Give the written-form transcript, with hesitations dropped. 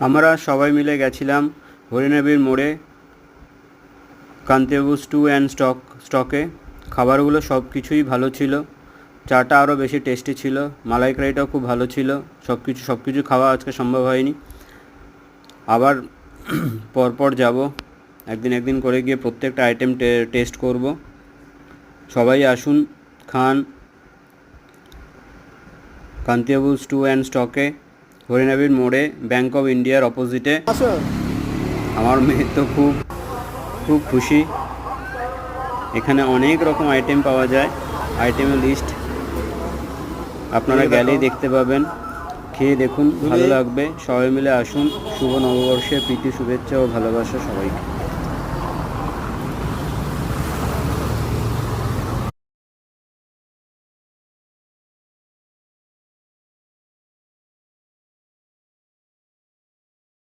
আমরা সবাই মিলে গেছিলাম হরিণাবির মোড়ে কান্তিবাবু স্টু অ্যান্ড স্টকে। খাবারগুলো সব কিছুই ভালো ছিল। চাটা আরও বেশি টেস্টি ছিল, মালাইকারিটাও খুব ভালো ছিল। সব কিছু খাওয়া আজকে সম্ভব হয়নি। আবার পরপর যাব, একদিন করে গিয়ে প্রত্যেকটা আইটেম টেস্ট করব। সবাই আসুন, খান কান্তিবাবু স্টু অ্যান্ড স্টকে, হরিণাবির মোড়ে, ব্যাঙ্ক অফ ইন্ডিয়ার অপোজিটে। আমার মেয়ে তো খুব খুব খুশি। এখানে অনেক রকম আইটেম পাওয়া যায়, আইটেমের লিস্ট আপনারা গেলেই দেখতে পাবেন। খেয়ে দেখুন, ভালো লাগবে। সবাই মিলে আসুন। শুভ নববর্ষের প্রীতি শুভেচ্ছা ও ভালোবাসা সবাইকে।